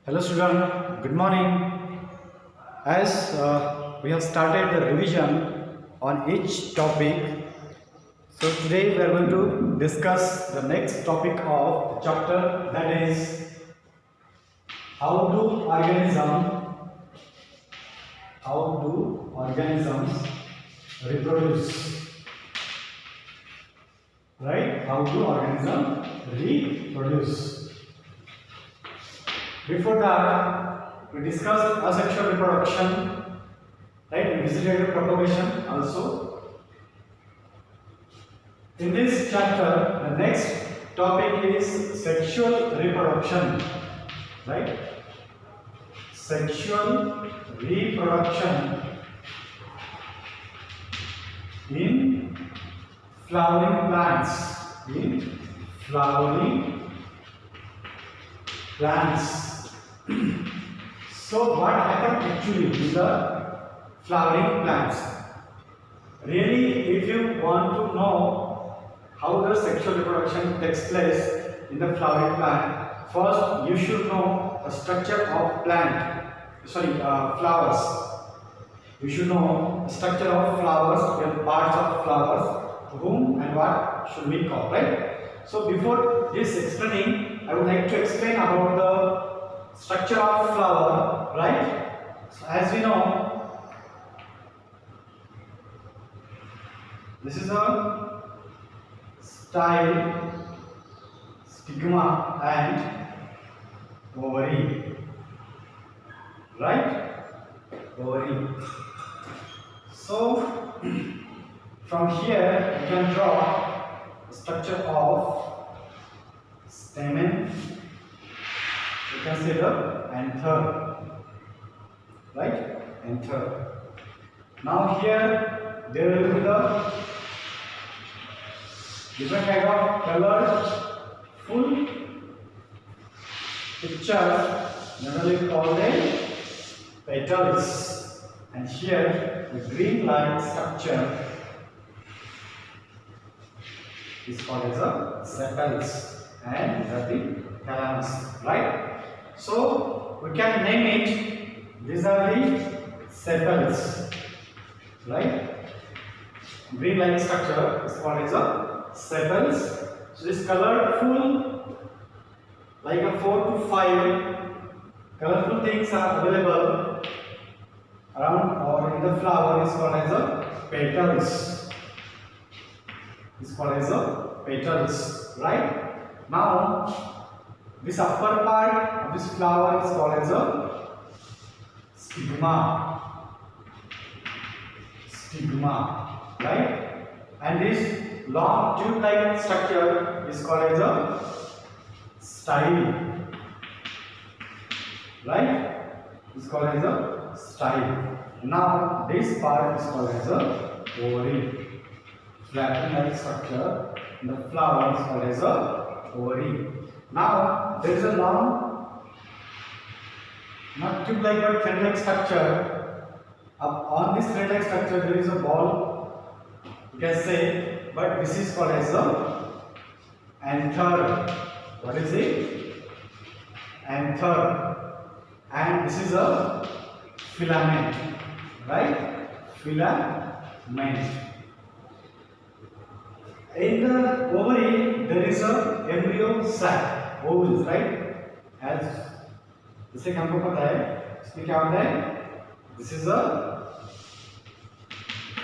Hello student, good morning. As we have started the revision on each topic, so today we are going to discuss the next topic of the chapter, that is how do organisms reproduce, right? How do organisms reproduce? Before that, we discussed asexual reproduction, right, and vegetative propagation also. In this chapter, the next topic is sexual reproduction, right? Sexual reproduction in flowering plants. In flowering plants. So what happened actually in the flowering plants? Really, if you want to know how the sexual reproduction takes place in the flowering plant, first you should know the structure of flowers. You should know the structure of flowers, the parts of flowers, whom and what should we call, right? So before this explaining, I would like to explain about the structure of flower, right? So as we know, this is a style, stigma and ovary, right? Ovary. So from here you can draw the structure of stamen. You can say the anther, right? Anther. Now here there will be the different kind of colored full picture, generally called as petals, and here the green line structure is called as a sepals, and the thalamus, right? So we can name it, these are the sepals, right? Green line structure is called as a sepals. So this colorful, like a 4 to 5 colorful things are available around or in the flower is called as a petals. Is called as a petals, right? Now this upper part of this flower is called as a stigma. Stigma, right? And this long tube-like structure is called as a style, right? It's called as a style. Now this part is called as a ovary. Flattened-like structure in the flower is called as a ovary. Now there is a long, not tube-like but thread-like structure. On this thread-like structure there is a ball, you can say, but this is called as a anther. What is it? Anther. And this is a filament, right? Filament. In the ovary there is a embryo sac, ovules, right? As जैसे कि हमको पता है इसमें क्या होता है? This is a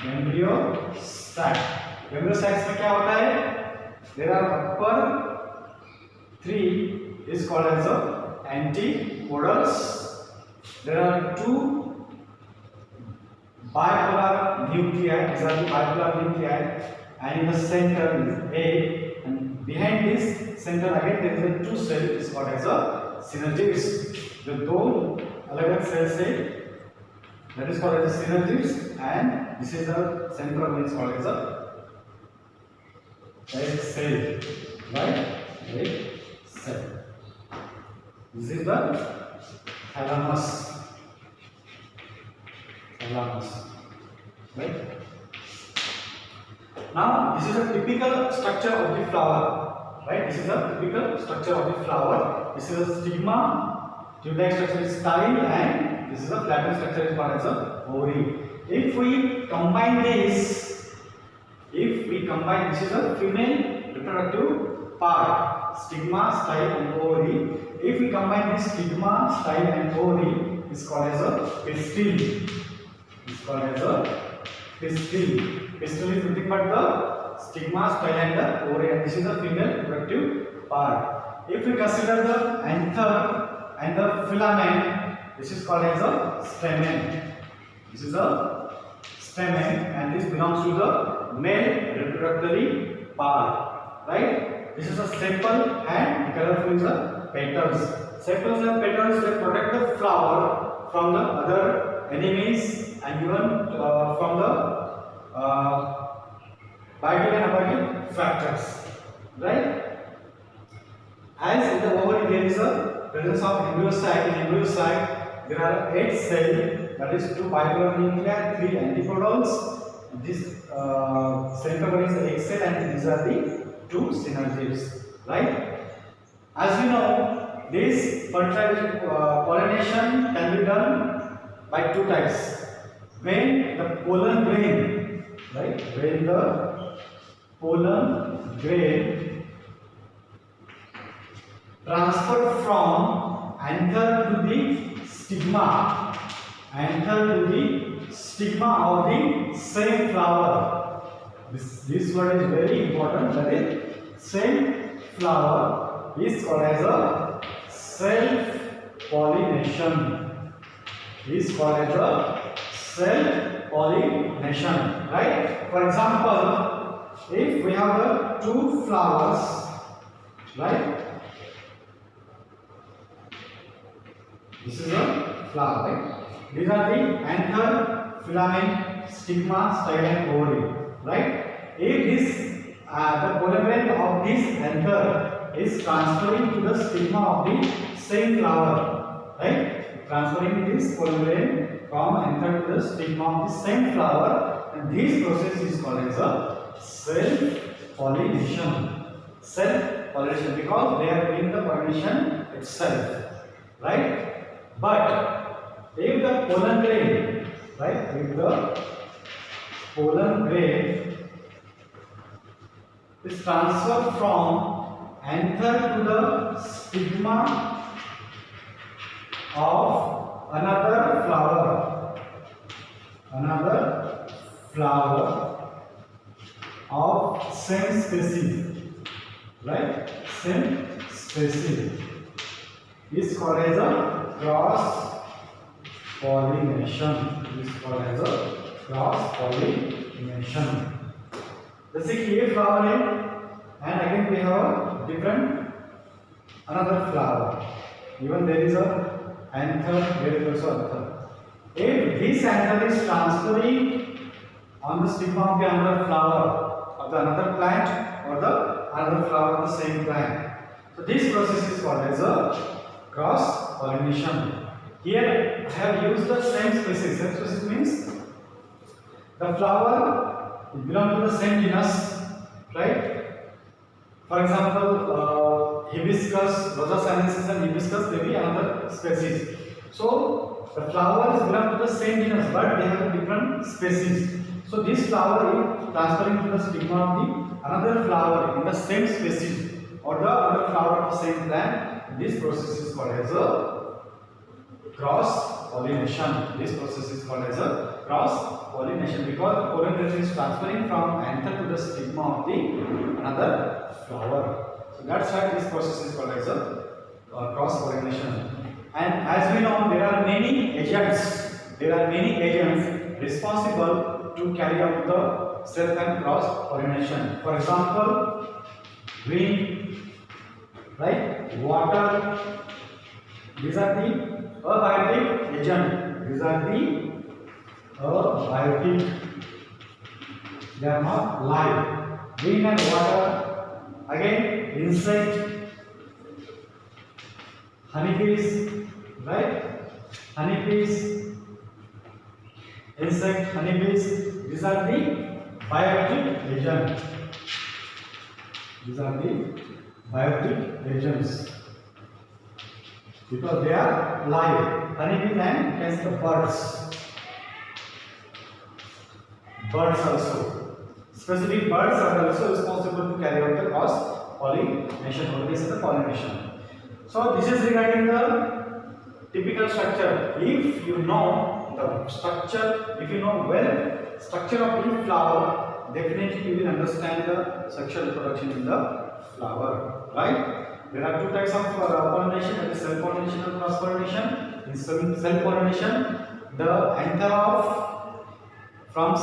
embryo sac. Embryo sacs में क्या होता है? There are upper 3 is called as a antipodals. There are 2 bipolar nuclei. These are the bipolar nuclei. And in the center is A, and behind this center again there is a 2 cell is called as a synergids. The दो अलग-अलग cells है, that is called as a synergids, and this is the central one is called as a egg cell, right? Egg cell. This is the thalamus. Thalamus, right? Now this is a typical structure of the flower, right? This is a typical structure of the flower. This is a stigma, Tube-like structure is style, and this is a flattened structure is called as a ovary. If we combine this, this is a female reproductive part, stigma, style, and ovary. If we combine this stigma, style, and ovary, it's called as a pistil. It's called as a pistil. Pistil is nothing but the stigma, style, and the ovary, and this is a female reproductive part. If we consider the anther and the filament, this is called as a stamen. This is a stamen, and this belongs to the male reproductory part, right? This is a sepal, and the colorful is the petals. Sepals and petals, they protect the flower from the other enemies and even from the biotic and abiotic factors, right? As in the ovary there is a presence of embryocyte. In embryocyte there are 8 cells, that is 2 bipolar nuclei, 3 antipodals. This cell cover is the egg cell, and these are the 2 synergids, right? As we know, this pollination can be done by 2 types. When the pollen grain, right? When the pollen grain transfer from anther to the stigma, of the same flower. This word is very important. That is, same flower is called as a self-pollination. Is called as a self-pollination, right? For example, if we have the 2 flowers, right? This is a flower, right? These are the anther, filament, stigma, style, and ovary, right? If this the pollen grain of this anther is transferring to the stigma of the same flower, right? Transferring this pollen grain from anther to the stigma of the same flower, and this process is called as a self-pollination. Self-pollination, because they are doing the pollination itself, right? But if the pollen grain, right? If the pollen grain is transferred from anther to the stigma of another flower of same species, right? Same species is called as a cross pollination. Is called as a cross pollination. Basically, a flower and again we have different another flower. Even there is a anther, there is also anther. If this anther is transferring on the stigma of the another flower of the another plant or the another flower of the same plant, so this process is called as a cross pollination. Here I have used the same species. Same species means the flower belongs to the same genus, right? For example, hibiscus, Rosa sinensis and hibiscus may be another species. So the flowers belong to the same genus, but they have different species. So this flower is transferring to the stigma of the another flower in the same species or the other flower of the same plant. This process is called as a cross pollination. This process is called as a cross pollination because the pollen grain is transferring from anther to the stigma of the another flower. So that's why this process is called as a cross pollination. And as we know, there are many agents. Responsible to carry out the self and cross pollination. For example, wind, right? Water. These are the abiotic agent. These are the abiotic. They are not live. Wind and water. Again, insect, honeybees, right? Honeybees, insect, honeybees. These are the biotic agents. These are the biotic agents. because they are live. Honeybees and hence the birds. Birds also. Specific birds are also responsible to carry out the cross pollination or the pollination. So this is regarding the typical structure. If you know the structure, if you know well structure of the flower, definitely you will understand the sexual reproduction in the flower, right? There are two types of pollination, that is self-pollination and cross-pollination. In self-pollination, the anther of from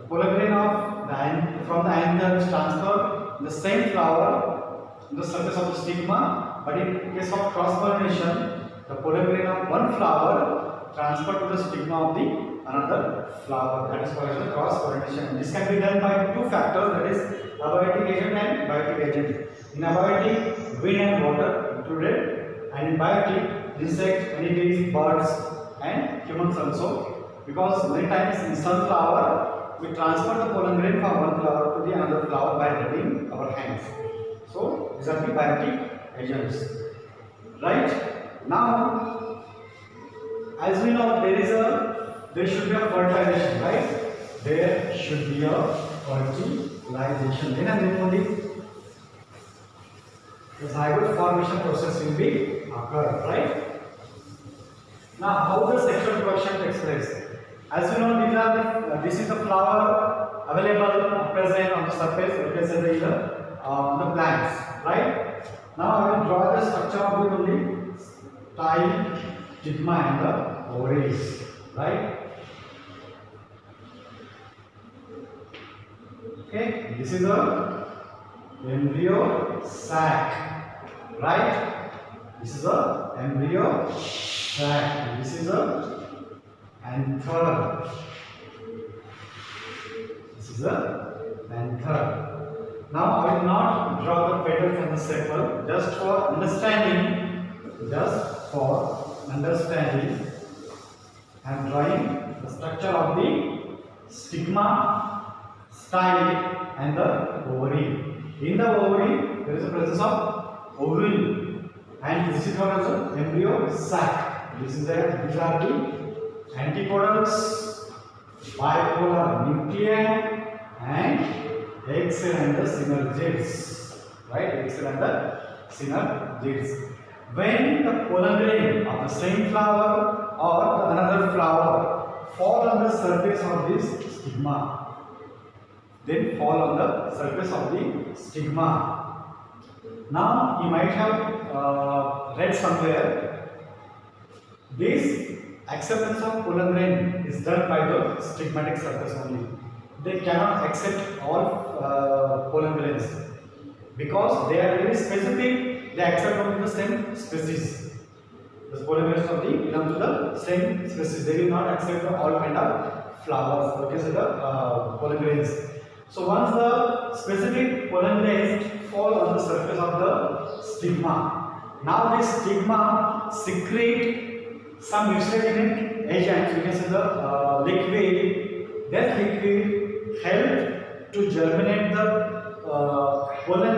pollen grain of from the anther is transferred in the same flower in the surface of the stigma, but in case of cross-pollination, the pollen grain of one flower transferred to the stigma of the another flower. That is called as the cross-pollination. This can be done by two factors, that is abiotic agent and biotic agent. In abiotic, wind and water included, and in biotic, insects, honeybees, birds, and humans also. Because many times in sunflower, we transfer the pollen grain from one flower to the another flower by rubbing our hands. So these are the biotic agents. Right? Now, as we know, there should be a fertilization, right? There should be a fertilization. Then and then only the zygote formation process will be occur, right? Now, how the sexual reproduction takes place? As you know, this is the flower available present on the surface, represented in the plants, right? Now I will draw the structure of the style, stigma and the ovaries, right? Okay, this is a embryo sac, right? This is a embryo sac. This is a anther. This is a anther. Now I will not draw the petals and the sepal, just for understanding. I am drawing the structure of the stigma, style, and the ovary. In the ovary, there is a presence of ovule, and this is known as the embryo sac. These are the antipodals, bipolar nuclei, and egg cell and the synergids, right? Egg cell and the synergids. When the pollen grain of the same flower or another flower fall on the surface of this stigma, then fall on the surface of the stigma. Now you might have read somewhere, this acceptance of pollen grain is done by the stigmatic surface only. They cannot accept all pollen grains because they are very specific. They accept only the same species. The pollen grains of the belong to the same species. They will not accept all kind of flowers. Okay, so the pollen grains. So once the specific pollen grains fall on the surface of the stigma, now this stigma secrete some mucilagenic agents. You can see the liquid. That liquid help to germinate the pollen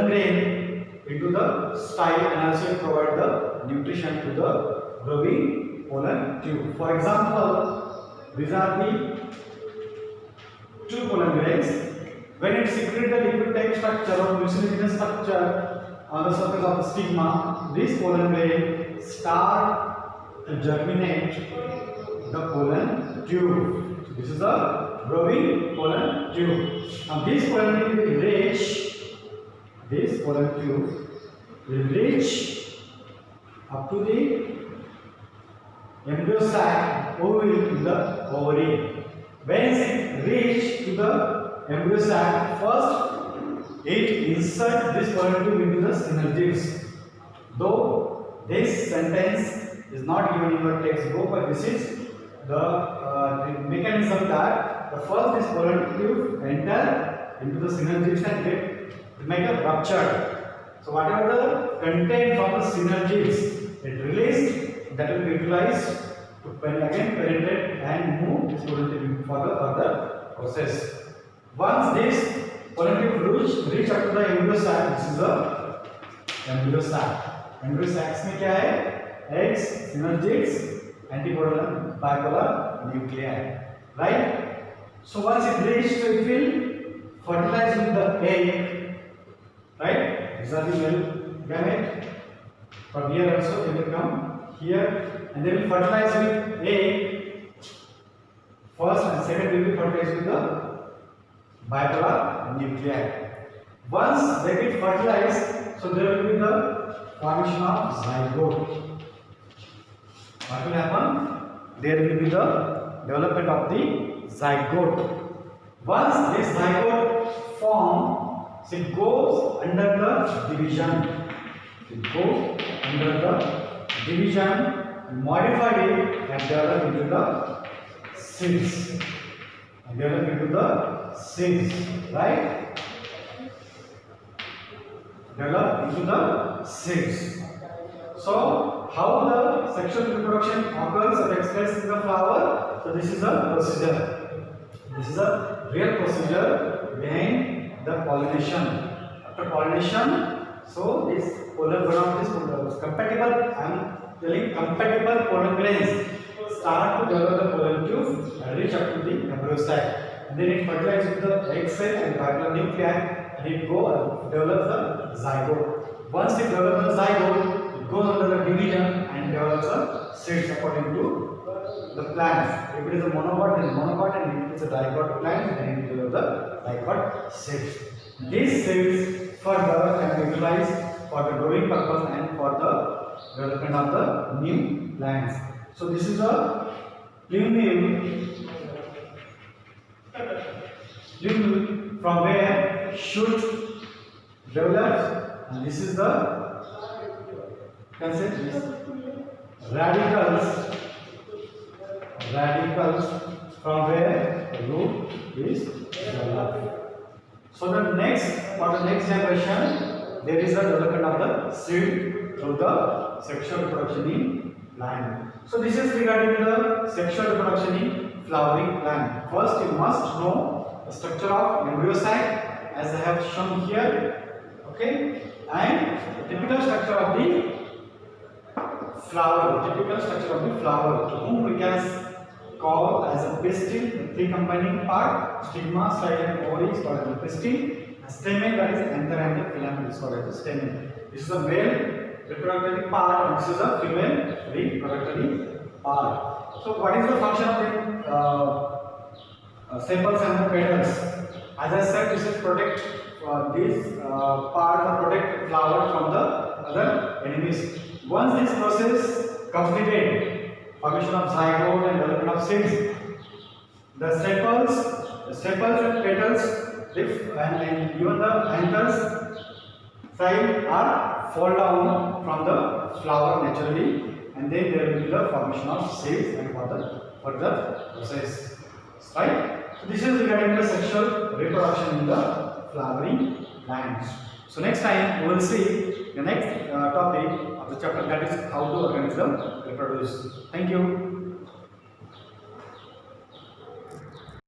grain into the style, and also provide the nutrition to the growing pollen tube. For example, these are the two pollen grains. When it secretes the liquid type structure or mucilaginous structure on the surface of the stigma, this pollen grain start to germinate the pollen tube. So this is a growing pollen tube. Now this pollen tube will reach up to the embryo sac ovule in the ovary. When it reach to the embryo sac, first it insert this pollen tube into the synergids. Though this sentence is not given in your textbook, but this is the mechanism that the first this pollen tube enter into the synergids and get make a rupture. So whatever the content from the synergids it released, that will be utilized to again penetrate and move this pollen tube for the further process. Once this pollen tube reach up to the embryo sac, this is the embryo sac. Embryo sacs में क्या है? Eggs, synergids, antipolar, bipolar nuclei, right? So once it reaches, so it will fertilize with the egg, right? These are the male gamete. From here also they will come here, and they will fertilize with egg. First and second will be fertilized with the bipolar nuclei. Once they get fertilized, so there will be the formation of zygote. What will happen? There will be the development of the zygote. Once this zygote forms, it goes under the division. It goes under the division, modify it and develop into the seeds. And develop into the seeds, right? Develop into the seeds. So, how the sexual reproduction occurs or takes place in the flower? So, this is a procedure. This is a real procedure behind the pollination. After pollination, so this pollen grain is compatible. I am telling compatible pollen grains start to develop the pollen tube and reach up to the embryo sac. And then it fertilizes with the egg cell and bipolar nuclei, and it go and develops the zygote. Once it develops the zygote, it goes under the division and develops the seeds according to the plants. If it is a monocot, then monocot, and if it is a dicot plant, then it will develop the dicot seeds. These seeds further can be utilized for the growing purpose and for the development of the new plants. So this is a plumule from where shoot develops, and this is the radicals from where root is developed. So the next, for the next generation, there is a development of the seed through the sexual reproduction in plant. So this is regarding the sexual reproduction in flowering plant. First, you must know the structure of embryo sac, as I have shown here, okay, and the typical structure of the flower, to whom we can call as a pistil, the three combining part, stigma, style and ovary is called as a pistil, and stamen, that is anther and the filament, is called as a stamen. This is a male reproductive part and this is a female reproductive part. So what is the function of the sepals and the petals? As I said, this is protect these parts or protect flower from the other enemies. Once this process completed, formation of zygote and development of seeds, the sepals and petals, and even the anthers side are fall down from the flower naturally, and then there will be the formation of seeds and further process. Right? So this is regarding the sexual reproduction in the flowering plants. So next time we will see the next topic of the chapter, that is how the organism reproduce. Thank you.